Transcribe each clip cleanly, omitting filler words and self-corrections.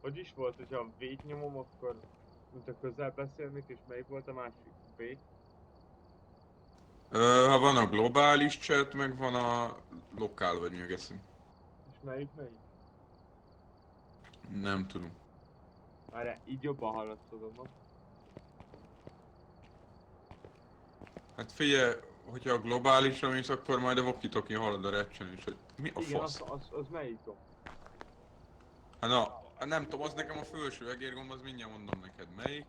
Hogy is volt, hogyha a V-t nyomom, akkor mint a közel beszélnék, és melyik volt a másik? V? Ha van a globális chat, meg van a lokál, vagy mi a geszünk. És melyik? Nem tudom. Várjál, így jobban hallatszódom, no? Hát figyelj, hogyha a globálisra mész, akkor majd a walkie-talkie hallod a recsen is, hogy mi a Igen, fasz. az melyik gomb? Hát na, nem tudom, az nekem a felső egérgomb, az mindjárt mondom neked melyik.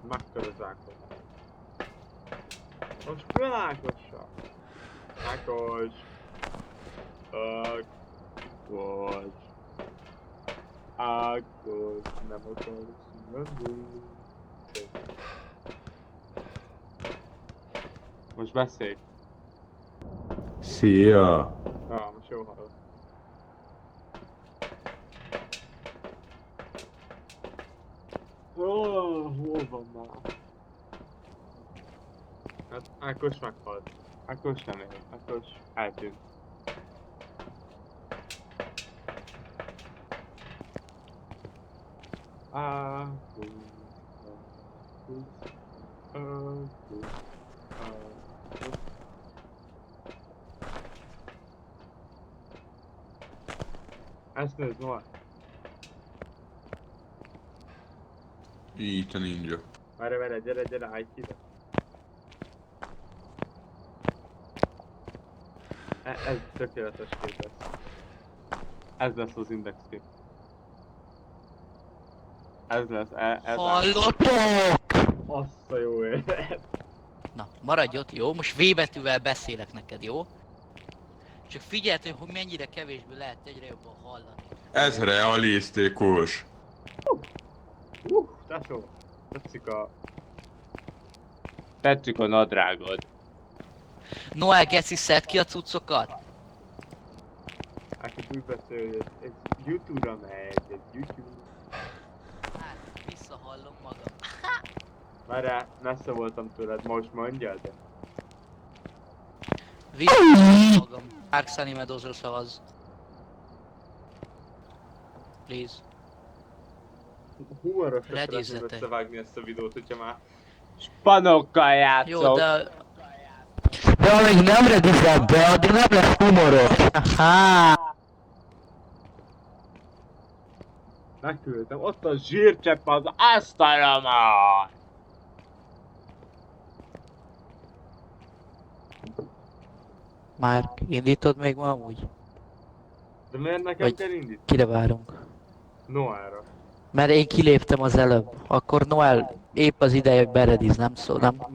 Megkörözákos. Most világosan. Ákos. Ákos. Ákos. Nem akarsz menni. Most beszélj. Szia! Most jó hallod. Hol van már? Hát Ákos meghalt. Ákos nem él. Ákos eltűnt. Ákos. Ákos. Ezt nézd, Noah. Itt a ninja. Várj, gyere, állj ki ide. Ez tökéletes kép lesz. Ez lesz az index kép. Ez lesz, ez Hallottok! Azt a jó élet. Na, maradj ott, jó? Most V betűvel beszélek neked, jó? Csak figyeld, hogy mennyire kevésbé lehet egyre jobban hallani. Ez realisztikus. Tesó, tetszik a nadrágod. Noel, geci, szedd ki a cuccokat! Aki úgy beszél, hogy ez YouTube-ra megy, ez YouTube. Hát, visszahallom magam. Várjál, messze voltam tőled, most mondjad. Visszahallom magam. Dark Sunny Meadows-ra szavaz. Please. Humorosra szeretném Redizzetek. összevágni ezt a videót, hogyha már spanokkal játszok. Jó, de... De amíg nem redizzel be, addig nem lesz humoros. Aha. Megküldtem, ott a zsírcsepp az asztalomon! Már indítod még ma amúgy? De miért nekem Vagy- kell indítani? Kire várunk? Noára. Mert én kiléptem az előbb. Akkor Noel épp az ideje, hogy berediz, nem szól. Nem. Hogy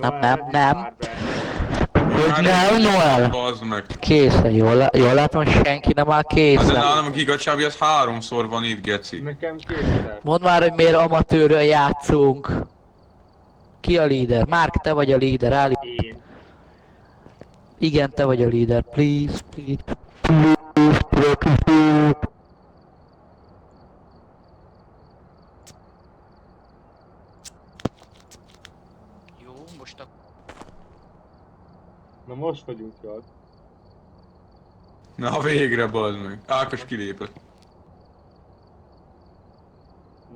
nem, Noel? Bazd meg. Készen, jól látom, hogy senki nem áll Hát de készen. nálam a gigacsábi az 3-szor van itt, geci. Nekem kétszer. Mondd már, hogy miért amatőrről játszunk. Ki a líder? Márk, te vagy a líder, állj. Én. Igen, te vagy a líder. Please. Jó, most a... Na most vagyunk jól. Na végre, bazd meg. Ákos kilépett.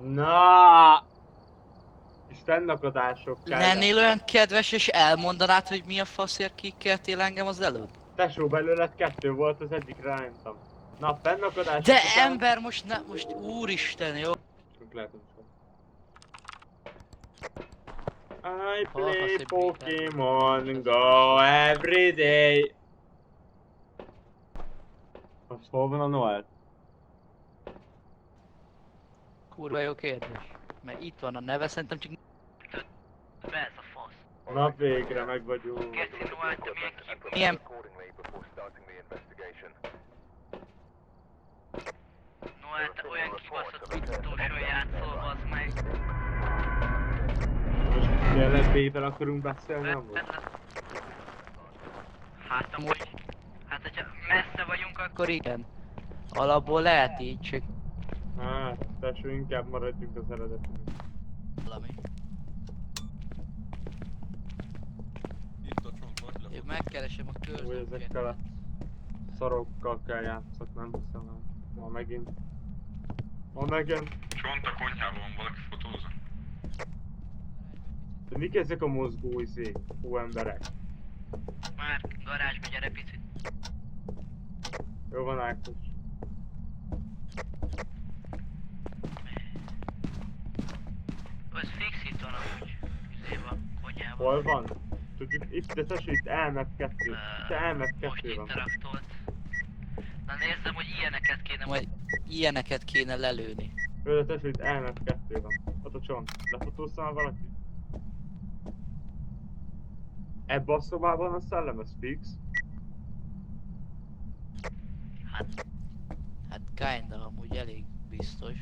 Na! És fennakadások kell. Lennél olyan kedves és elmondanád, hogy mi a faszért kikeltél engem az előbb? Tesó, belőled 2 volt, az egyikre rányomtam. Na, fennakadások De után- ember, most úristen, jó? Lehet, nem is van. I Hol akarsz play egy Pokémon Go every day. Most hol van a Noel? Kurva jó kérdés. Mert itt van a neve, szerintem csak... Be ez a fasz. Na végre meg vagyunk. Geci Noel, te milyen... Noel, te olyan kibaszott kutyutósról játszol, bazd meg. Most jelenleg B-vel akarunk beszélni amúgy? Hát amúgy... Hát hogyha messze vagyunk, akkor igen. Alapból lehet így, csak... Hát, tesó, inkább maradjunk az eredetünk. valami. Itt a csont, vagy Én le. megkeresem a Úgy ezekkel a körzőket. szarokkal kell játszak, nem hiszem el. Ma megint. Ma megint. Csont a konyhában van, valaki fotózza. De mik ezek a mozgó emberek? Már garázsba gyere picit. Jó van, Ákos. Az fix itt van amúgy. Üzében, konyhában. Hol van? Tudjuk, itt, de tessék, itt elmet 2. Itt elmet Most 2 van. interaktolt. Na nézzem, hogy ilyeneket kéne majd... Ilyeneket kéne lelőni. Jó, de tessék, itt elmet 2 van. Ott a csont. Lefotózta már valaki? Ebben a szobában a szellem, ez fix? Hát kinda amúgy elég biztos.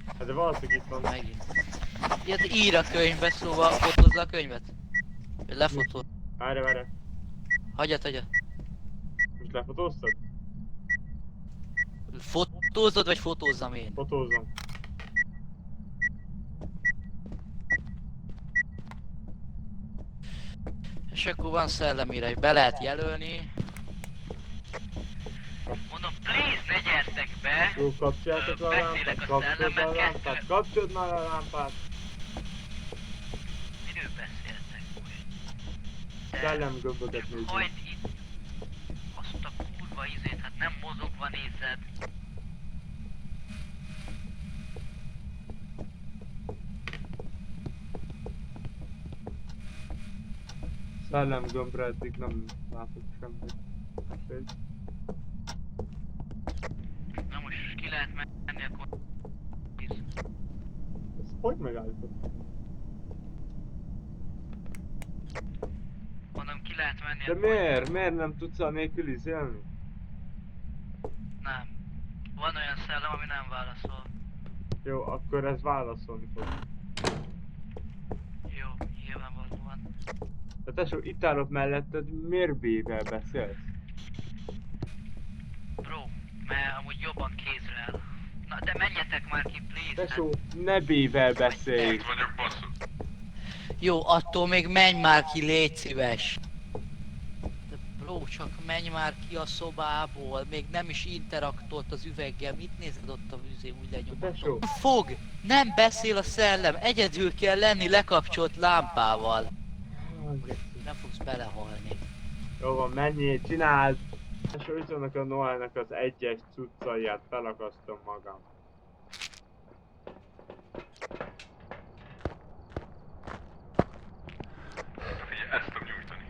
Hát de valószínűleg itt van. Megint. Ilyet ír a könyvbe, szóval fotózza a könyvet. Lefotóz. Várj. Hagyjad. Most lefotóztad? Fotózod, vagy fotózzam én? Fotózom. És akkor van szellemire, hogy be lehet jelölni. Mondom, please ne gyertek be! Jó, kapcsoljátok a Beszélek lámpát, a kapcsold már a szellemet, lámpát, kapcsold már a lámpát! Miről beszéltek most? Szellemgömböket nézzük. Hagyd itt azt a kurva izét, hát nem mozogva nézed. Szellemgömbre eddig nem látok semmit. Úgyhogy Na most ki lehet menni akkor... ezt hogy megállított? Mondom, ki lehet menni De akkor... miért? Miért nem tudsz anélkül izélni? Nem. Van olyan szellem, ami nem válaszol. Jó, akkor ez válaszolni fog. Jó, nyilvánvaló van. De tesó, itt állok melletted, miért B-vel beszélsz? Bro, mert amúgy jobban kézre áll. Na de menjetek már ki, please! Tesó, ne B-vel beszélj! Itt vagyok, basszú. Jó, attól még menj már ki, légy szíves! De bro, csak menj már ki a szobából, még nem is interaktolt az üveggel, mit nézed ott a vizé, úgy Tesó. lenyomatom? Fog! Nem beszél a szellem, egyedül kell lenni lekapcsolt lámpával. Nem fogsz belehalni. Jó van, menjél, csináld! Tesó, itt vannak a Noelnek az egyes cuccaiát, felakasztom magam. Figyelj, ezt tudom nyújtani.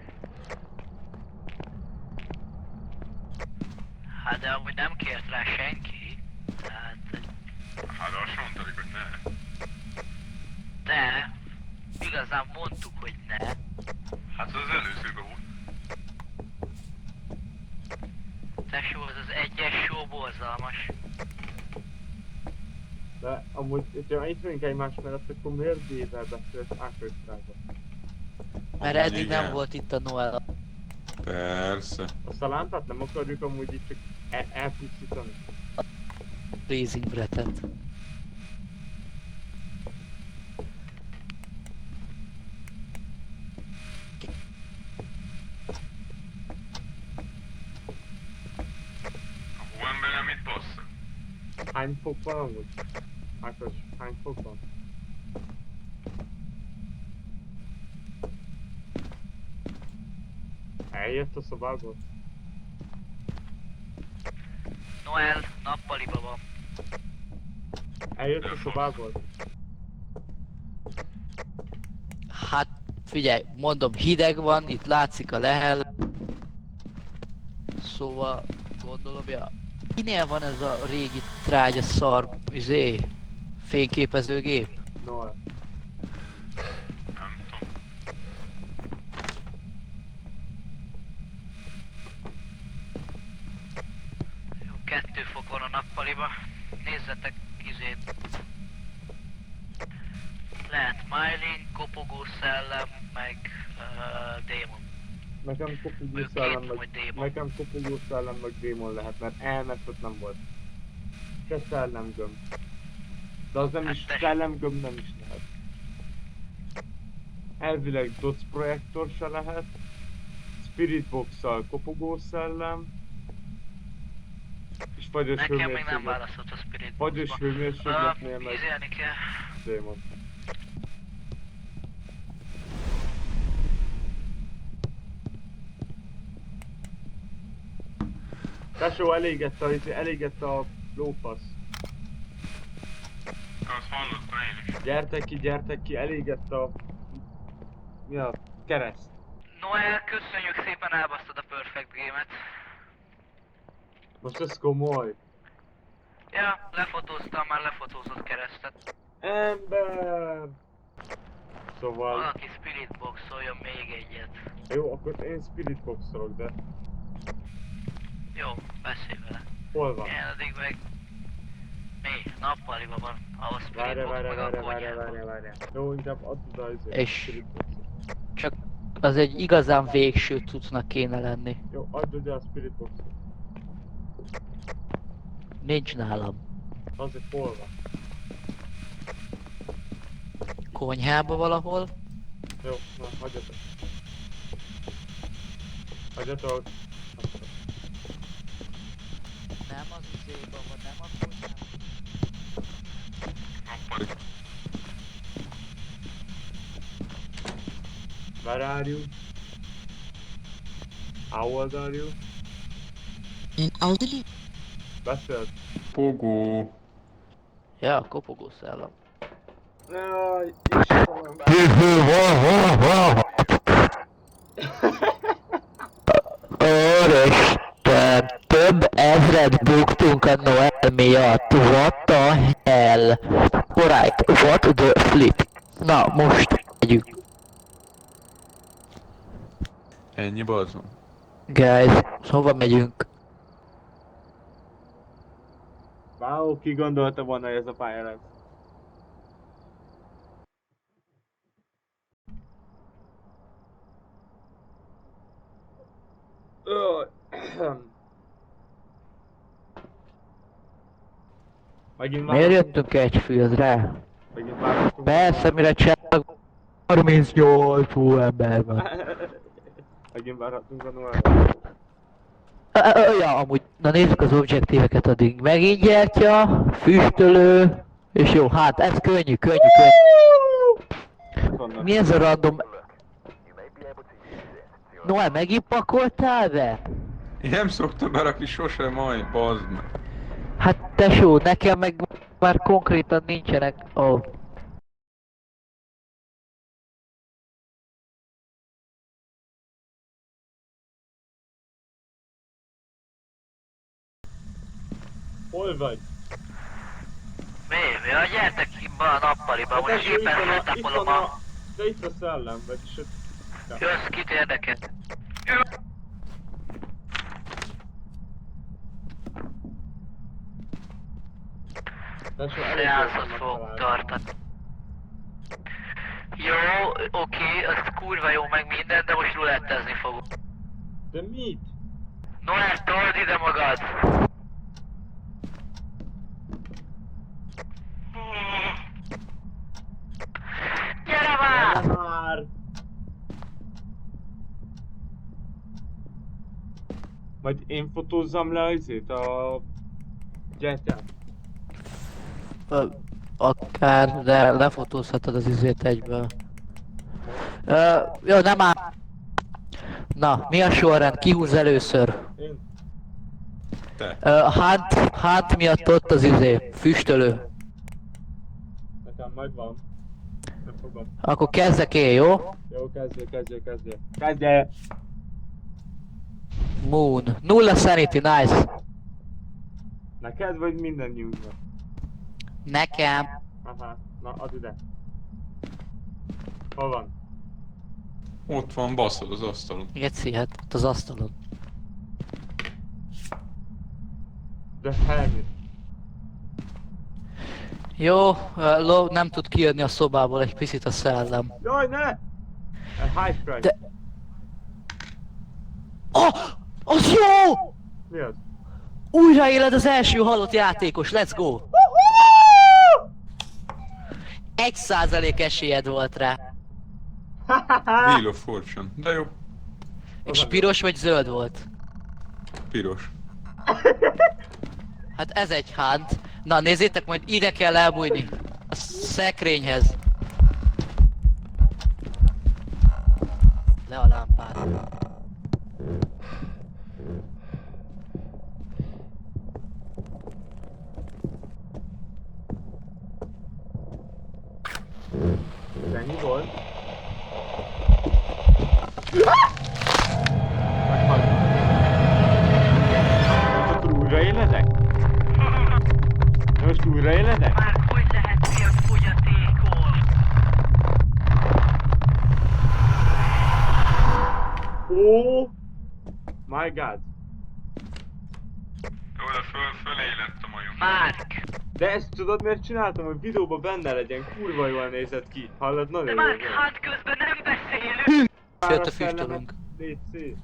Hát de amúgy nem kért rá senki. Hát... Hát azt mondtad, hogy ne. De... Igazán mondtuk, hogy ne. Hát az előzőben volt. Tesó, ez az egyes show borzalmas. De amúgy, hogyha itt vagyunk egymás mellett, akkor miért B-vel beszélsz Ákosrába? Mert eddig Igen. nem volt itt a Noel. Persze. Azt a lámpát nem akarjuk amúgy itt csak elpusztítani. Freezing breath-et. A hóemberem mit bassza? Hány fok van amúgy? Ákos, hány fok van? Eljött a szobából? Noel nappaliba van. Eljött a szobából? Hát figyelj, mondom, hideg van, itt látszik a lehel. Szóval gondolom, ja. Kinél van ez a régi trágya szar, fényképezőgép? Noel. Nem tudom. Jó, 2 fok van a nappaliba. Nézzetek lehet Mylin, kopogó szellem, meg démon. Nekem kopogó Mondjuk szellem két vagy démon. nekem kopogó szellem meg démon lehet, mert elmet ott nem volt. Se szellemgömb. De az nem is, Hát szellemgömb nem is lehet. Elvileg doc projektor se lehet. Spirit box-szal kopogó szellem. És fagyos Nekem még nem hőmérséklet. válaszolt a Spirit Fagyos Box-ba. hőmérsékletnél meg Ízélni kell. démon. Tesó, elégett a lófasz. Azt hallottam én is. Gyertek ki, elégett a... Mi a... kereszt. Noel, köszönjük szépen, elbasztad a Perfect Game-et. Most ez komoly. Ja, lefotóztam, már lefotózott keresztet. Ember! Szóval... Valaki Spirit Box-oljon még egyet. Jó, akkor én Spirit Box-olok, de... Jó, beszélj vele. Hol van? Én addig meg... Mi? Nappaliba van, ahol Spirit Box meg a konyhában. Várja. Jó, inkább add oda És- Spirit Box-ot. Csak az egy igazán végső cuccnak kéne lenni. Jó, add oda a Spirit Box-ot. Nincs nálam. Azért hol van? Konyhába valahol. Jó, na, hagyjatok. Hagyjatok. Nem az üzéba van, nem a konyhában. Nappali. Where are you? How old are you? Elderly. Beszélt. Pogó. Ja, a kopogó szellem. Jaj, Istenem. Úristen, több ezred buktunk a Noel miatt. What the hell? Alright, what the flip? Na, most megyünk. Ennyi bazzon. Guys, hova megyünk? Wow, ki gondolta volna, hogy ez a pálya lesz? Öh, Megint Miért választunk- jöttünk egy fieldre? Megint választunk. Persze, mire csak 38 hú ember van. Megint várhatunk a Noel. Ja, amúgy, na nézzük az objektíveket addig. Megint gyertya, füstölő, és jó, hát ez könnyű. Mi ez a random? Noel, megint pakoltál be? Én nem szoktam berakni sosem majd, bazd meg. Hát tesó, nekem meg már konkrétan nincsenek. Oh. Hol vagy? Mi? Ja, gyertek ki be a nappaliba, most tesó, éppen itt van feltapolom a... De itt a szellem, vagyis ott... Jössz, kit érdekel? Tesó, elég Seánszot gyorsan fogok megtaláltam. tartani. Jó, oké, az kurva jó meg minden, de most rulettezni fogok. De mit? Noel, told ide magad! Gyere már! Már! Majd én fotózzam le azért a... gyertyát. Akár, de lefotózhatod az izét egyből. Jó, nem áll. Na, mi a sorrend? Ki húz először? Én? Te. Hunt miatt ott az izé, füstölő. Nekem megvan. Nem fogom. Akkor kezdek én, jó? Jó, kezdje. Kezdje! Moon. Nulla sanity, nice. Neked vagy mindannyiunknak? Nekem. Aha, na add ide. Hol van? Ott van, baszod az asztalon. Geci, hát ott az asztalon. The Hermit. Jó, nem tud kijönni a szobából egy picit a szellem. Jaj, ne! High price. De- Oh! Az jó! Mi az? Újraéled az első halott játékos, let's go! 1% esélyed volt rá. Wheel of Fortune. De jó, És piros vagy zöld volt? piros. Hát ez egy hunt. Na nézzétek, majd ide kell elbújni. A szekrényhez. Le a lámpát. Ennyi volt? Most akkor újraéledek? Most újraéledek? Már hogy lehet fogyatékol? Oh my god. Jó, de fölé lett a majom. Márk! De ezt tudod miért csináltam, hogy videóban benne legyen, kurva jól nézett ki. Hallod? De Nagyon Márk, jó. hát közben nem beszélünk! Jött a füstölünk. Légy szép.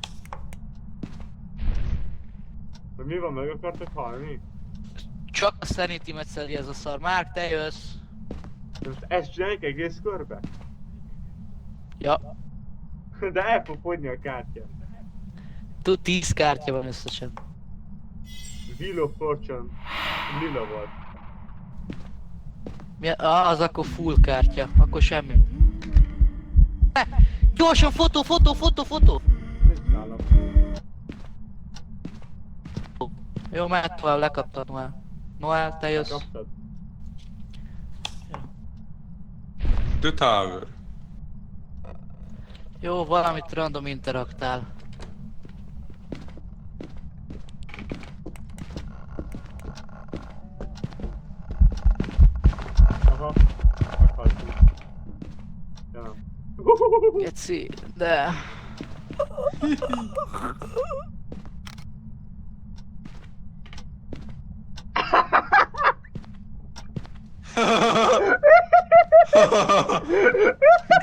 Hogy mi van, meg akartok halni? Csak a sanity-met szedi ez a szar. Márk, te jössz. De most ezt csináljuk egész körbe? Ja. De el fog fogyni a kártya. 10 kártya van összesen. Wheel of Fortune lila volt. Az akkor full kártya. Akkor semmi. Gyorsan fotó! Mit csinálom? Jó, mehet tovább, lekaptad Noel. Noel, te jössz. Kaptad? The Tower. Jó, valamit random interaktál. Aha. Meghaltunk. Ja nem. Geci, de...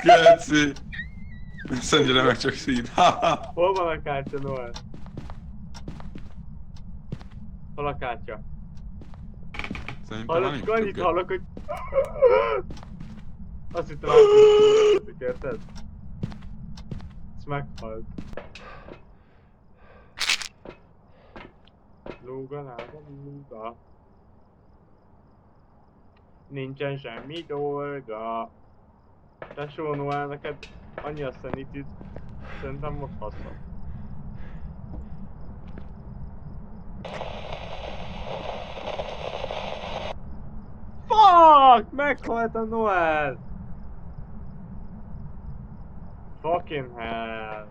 Geci. Ezt annyira meg csak szín. Hol van a kártya, Noel? Hol a kártya? Szerintem már Hallod, nincs csak annyit többet. hallok, hogy... Azt hittem átudtuk, érted? Ez meghalt. Lóga, lága, lóga. Nincsen semmi dolga. Tesó, Noel, neked annyi a sanity, szerintem most hasznos. Fuck! Meghalt a Noel! Fucking hell!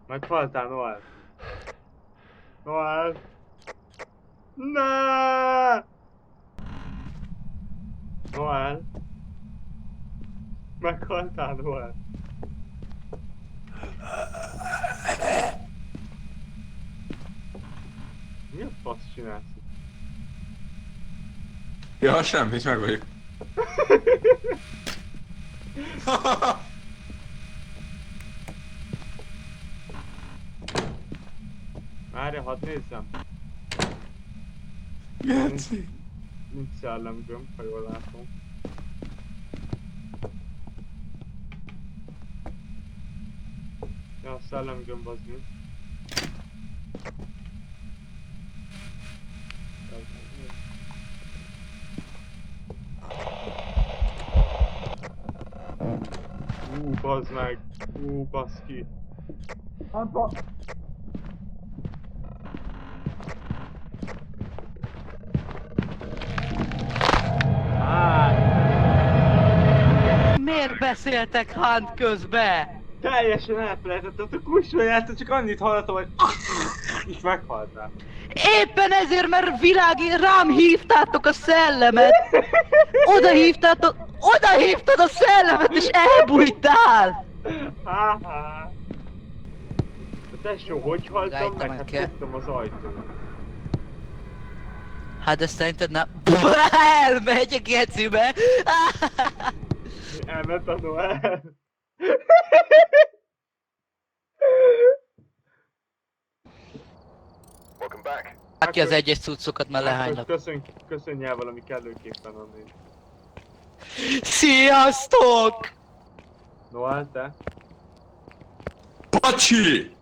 Meghaltál, Noel? Noel? Ne! Noel? Meghaltál, Noel? Mi a fasz csinálsz? Ja, semmit, meg vagyok. Várja, hadd nézzem. Geci. Nincs szellemgömb, ha jól látom. Ja, a szellemgömb az mi? Bazd meg! Baszki! Abba! Miért beszéltek Hunt közbe? Teljesen elfelejtettem, a kussolját, csak annyit hallottam, hogy és meghaltál. Éppen ezért, mert rám hívtátok a szellemet! Oda hívtad a szellemet és elbújtál! Haha. De tesó, hogy haltam Gájtam, meg? Hát kell. fogtam az ajtót. Hát de szerinted nem... Elmegy a gecibe! Elment a Noel. ki az egyes cuccokat, mert Ákos, lehánynak. köszönj el valami kellőképpen annyi. Sziasztok! Noel, te? Pacsi!